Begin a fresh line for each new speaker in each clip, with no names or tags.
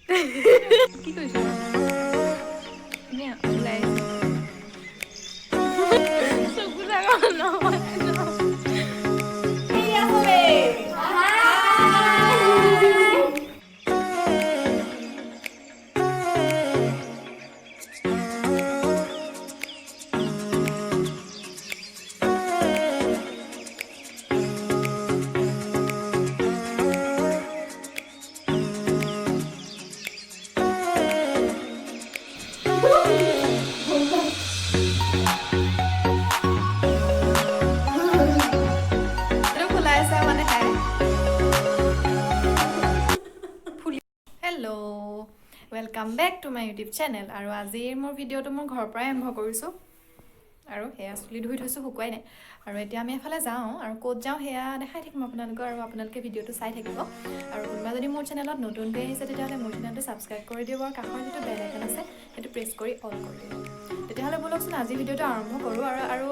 কি কৰিছ এনে ওলাই চকু ডাঙৰ নহয় welcome back to my YouTube channel और आज मोर भिडिओ मोर घर पर आरम्भ करूँ और सेया चुली धुई थैसो शुकुवाई ना और इतना आम एफाले जाऊँ और कत जाऊँ सेया देखाई थकिम आपनालोके भिडिओ चाई थाकिब और कोनोबा जदि मोर चेनेलत नतुनके आहिছে तेतियाह'ले मोर चेनेलটো सबस्क्राइब কৰি দিব और काखर जितु बेल आइकन আছে সেইটো प्रेस কৰি অল কৰি দিব তেতিয়াহ'লে বলকচোন আজি ভিডিওটো আৰম্ভ কৰোঁ আৰু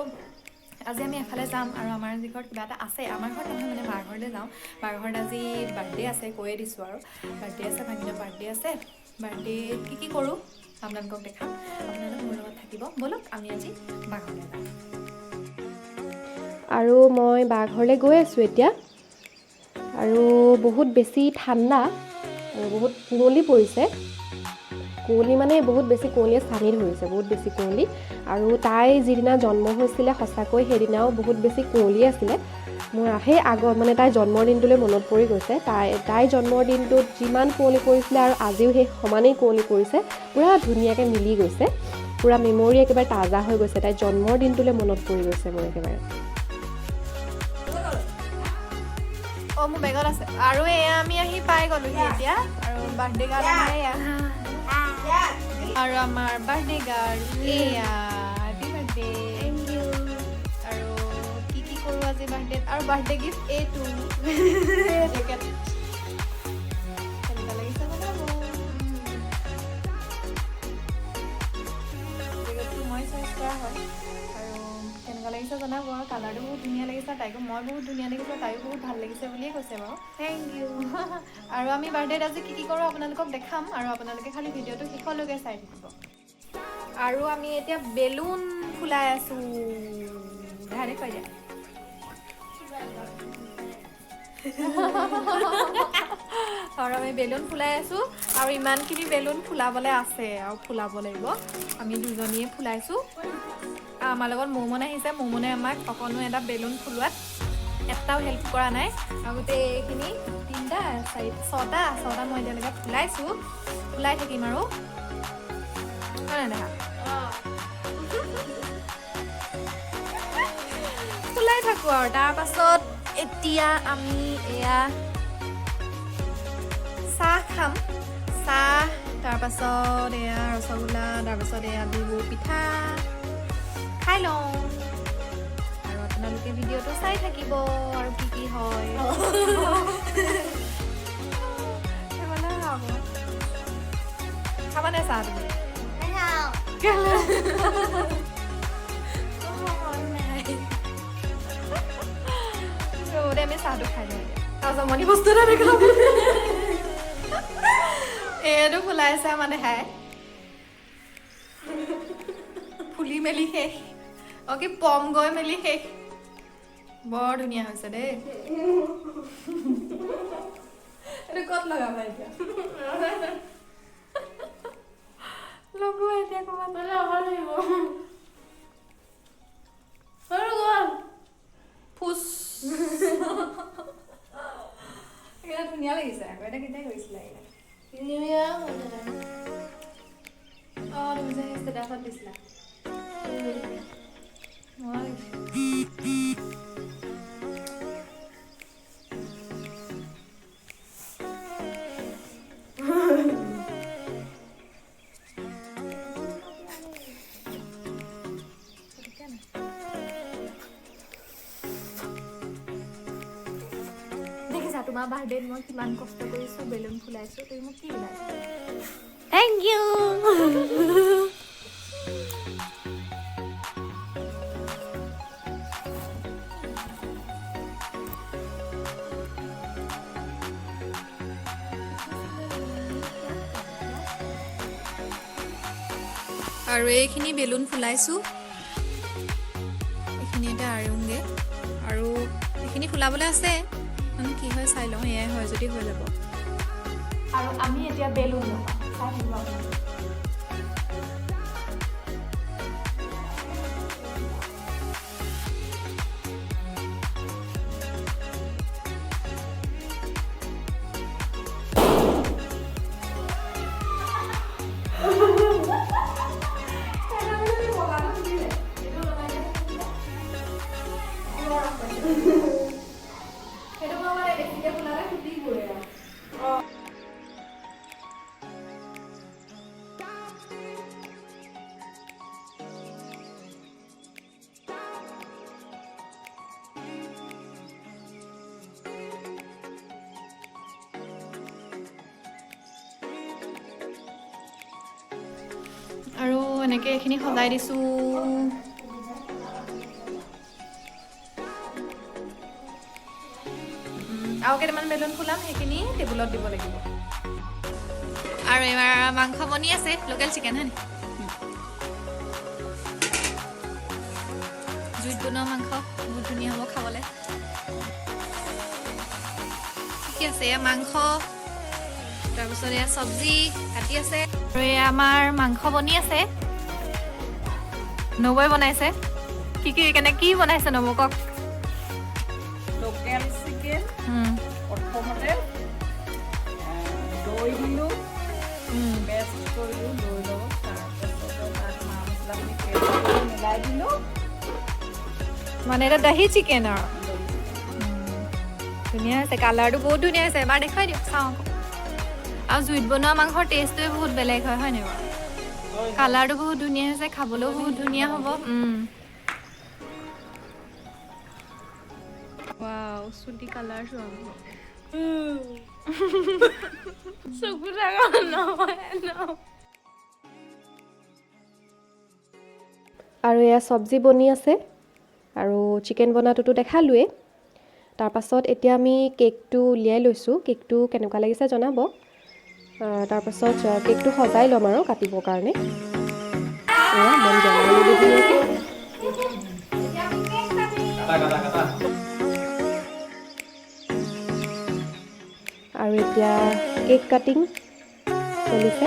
আজি আমি এফালে যাম আৰু আমাৰ যি ঘৰত কিবা এটা আছে আমাৰ ঘৰত নহয় মানে বাৰ ঘৰলৈ যাওঁ বাৰ ঘৰত আজি বাৰ্থডে আছে কৈয়ে দিছোঁ আৰু বাৰ্থডে আছে ভাগিনৰ বাৰ্থডে আছে বাৰ্থডে কি কৰোঁ আপোনালোকক দেখাম আপোনালোক মোৰ লগত থাকিব বলক আমি আজি বাৰ ঘৰলৈ যাম
আৰু মই বাৰ ঘৰলৈ গৈ আছোঁ এতিয়া আৰু বহুত বেছি ঠাণ্ডা আৰু বহুত কুঁৱলী পৰিছে কুঁৱলী মানে বহুত বেছি কুঁৱলীয়ে ছানি ধৰিছে বহুত বেছি কুঁৱলী আৰু তাই যিদিনা জন্ম হৈছিলে সঁচাকৈ সেইদিনাও বহুত বেছি কুঁৱলী আছিলে মোৰ সেই আগত মানে তাইৰ জন্মদিনটোলৈ মনত পৰি গৈছে তাই জন্মদিনটোত যিমান কুঁৱলী পৰিছিলে আৰু আজিও সেই সমানেই কুঁৱলী পৰিছে পুৰা ধুনীয়াকৈ মিলি গৈছে পুৰা মেমৰি একেবাৰে তাজা হৈ গৈছে তাইৰ জন্মদিনটোলৈ মনত পৰি গৈছে মোৰ একেবাৰে
ओ मो बेगत আছে আৰু এয়া আমি আহি পাই গলো এতিয়া আৰু বাৰ্থডে গাৰ্ল আমাৰ এয়া আৰু আমাৰ বাৰ্থডে গাৰ্ল এয়া হ্যাপি বাৰ্থডে থ্যাংক ইউ আৰু কি কৰো আজি বাৰ্থডে আৰু বাৰ্থডে গিফট এটো জেকেট কেনেকুৱা লাগিছে বনাব জেকেটটো মই চইচ কৰা হয় কেনেকুৱা লাগিছে জনাব আৰু কালাৰটো বহুত ধুনীয়া লাগিছে তাইকো মই বহুত ধুনীয়া লাগিছে তাইও বহুত ভাল লাগিছে বুলিয়ে কৈছে বাৰু থেংক ইউ আৰু আমি বাৰ্থডেত আজি কি কৰোঁ আপোনালোকক দেখাম আৰু আপোনালোকে খালি ভিডিঅ'টো শেষলৈকে চাই থাকিব আৰু আমি এতিয়া বেলুন ফুলাই আছোঁ ধাৰে কৈ দিয়া আৰু আমি বেলুন ফুলাই আছোঁ আৰু ইমানখিনি বেলুন ফুলাবলৈ আছে আৰু ফুলাব লাগিব আমি দুজনীয়ে ফুলাইছোঁ আমাৰ লগত মৌমন আহিছে মৌমনে আমাক অকণো এটা বেলুন ফুলোৱাত এটাও হেল্প কৰা নাই আৰু গোটেই এইখিনি 3টা 4টা মই এতিয়ালৈকে ফুলাইছোঁ ফুলাই থাকিম আৰু হয় নাই ফুলাই থাকোঁ আৰু তাৰপাছত এতিয়া আমি এয়া চাহ খাম চাহ তাৰপাছত এয়া ৰসগোল্লা তাৰপাছত এয়া বিহু পিঠা খাই লওঁ আৰু আপোনালোকে ভিডিঅ'টো চাই থাকিব আৰু কি হয় খাবানে চাহ তুমি আমি চাহটো খাই দিওঁ তাৰপিছত মনি বস্তু এটা দেখাম এইটো ফুলাইছে মানে খাই ফুলি মেলি শেষ অকে পম গৈ মেলি শেষ বৰ ধুনীয়া হৈছে দেই এইটো ক'ত লগাবা এতিয়া লগোৱা এতিয়া ক'ৰবাত লগাব লাগিব ফুচ এটা ধুনীয়া লাগিছে আকৌ এটা কেতিয়া কৰিছিলে তুমি যে ষ্টেটাছত দিছিলা তোমাৰ বাৰ্থডেত মই কিমান কষ্ট কৰিছোঁ বেলুন ফুলাইছোঁ তুমি মোক কি ওলাইছা থেংক ইউ আৰু এইখিনি বেলুন ফুলাইছোঁ এইখিনি এটা আৰুংগে আৰু এইখিনি ফুলাবলৈ আছে মানে কি হয় চাই লওঁ এয়াই হয় যদি হৈ যাব আৰু আমি এতিয়া বেলুন লগাম চাই থাকিব আপোনালোকে আৰু এনেকৈ এইখিনি সজাই দিছোঁ আৰু কেইটামান বেলুন ফুলাম সেইখিনি টেবুলত দিব লাগিব আৰু এবাৰ মাংস বনি আছে লোকেল চিকেন হয় জুইত বনোৱা মাংস বহুত ধুনীয়া হ'ব খাবলৈ ঠিক আছে এয়া মাংস তাৰপিছত এয়া চব্জি কাটি আছে আৰু এয়া আমাৰ মাংস বনি আছে নবৌয়ে বনাইছে কি বনাইছে নবৌ কওক
লোকেল চিকেন প্ৰথমতে দৈ দিলোঁ পেষ্ট কৰিলোঁ দৈ লগত তাৰপিছতে তাত মা মছলাখিনি পেষ্ট কৰি মিলাই দিলোঁ
মানে এটা দহি চিকেন আৰু ধুনীয়া হৈছে কালাৰটো বহুত ধুনীয়া হৈছে এবাৰ দেখুৱাই দিয়ক চাওঁ আকৌ আৰু জুইত বনোৱা মাংসৰ টেষ্টটোৱে বহুত বেলেগ হয় নাই বাৰু কালাৰটো বহুত ধুনীয়া হৈছে খাবলৈও বহুত ধুনীয়া হ'ব ৱাও চুটি কালাৰ চোৱা চকু ডাঙৰ নহয়
আৰু এয়া চব্জি বনি আছে আৰু চিকেন বনাটোতো দেখালোৱেই তাৰপাছত এতিয়া আমি কেকটো উলিয়াই লৈছোঁ কেকটো কেনেকুৱা লাগিছে জনাব তাৰপাছত কেকটো সজাই ল'ম আৰু কাটিবৰ কাৰণে এয়া মন জ্বলাই দি ধুনীয়াকৈ আৰু এতিয়া কেক কাটিং চলিছে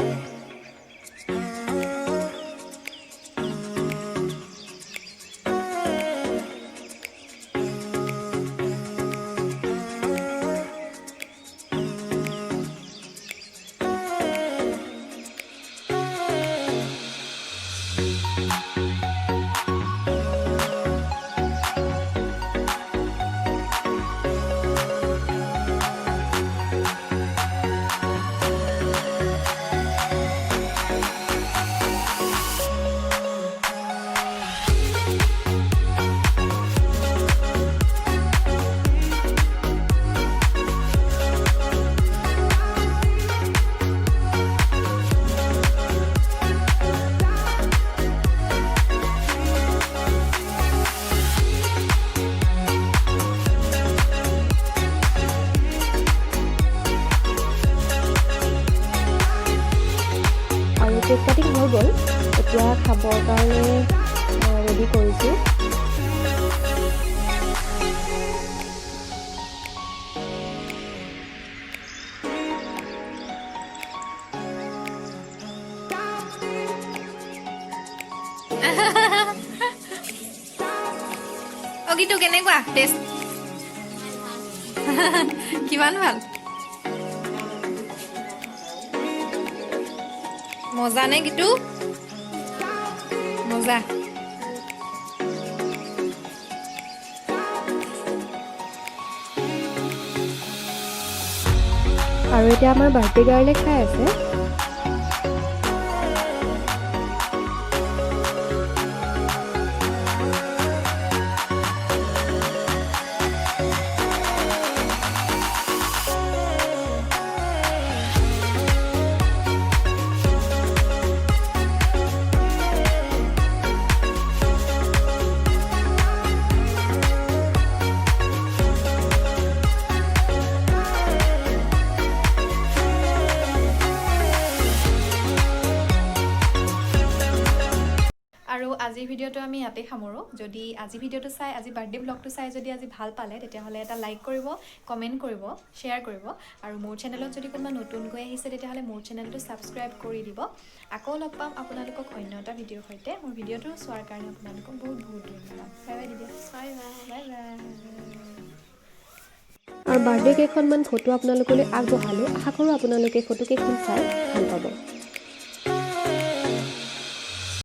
কেক কাটিং হৈ গ'ল এতিয়া খাবৰ কাৰণে ৰেডি কৰিছোঁ
অগিটো কেনেকুৱা টেষ্ট কিমান ভাল মজা নে গিটু মজা
আৰু এতিয়া আমাৰ বাৰ্থডে গাৰ্লে খাই আছে
আজিৰ ভিডিঅ'টো আমি ইয়াতে সামৰোঁ যদি আজি ভিডিঅ'টো চাই আজি বাৰ্থডে ব্লগটো চাই যদি আজি ভাল পালে তেতিয়াহ'লে এটা লাইক কৰিব কমেণ্ট কৰিব শ্বেয়াৰ কৰিব আৰু মোৰ চেনেলত যদি কোনোবা নতুনকৈ আহিছে তেতিয়াহ'লে মোৰ চেনেলটো ছাবস্ক্ৰাইব কৰি দিব আকৌ লগ পাম আপোনালোকক অন্য এটা ভিডিঅ'ৰ সৈতে মোৰ ভিডিঅ'টো চোৱাৰ কাৰণে আপোনালোকক বহুত বহুত ধন্যবাদ বাই বাই দিদি বাই বাই বাই বাই
আৰু বাৰ্থডে কেইখনমান ফটো আপোনালোকলৈ আগবঢ়ালোঁ আশা কৰোঁ আপোনালোকে ফটোকেইখন চাই ভাল পাব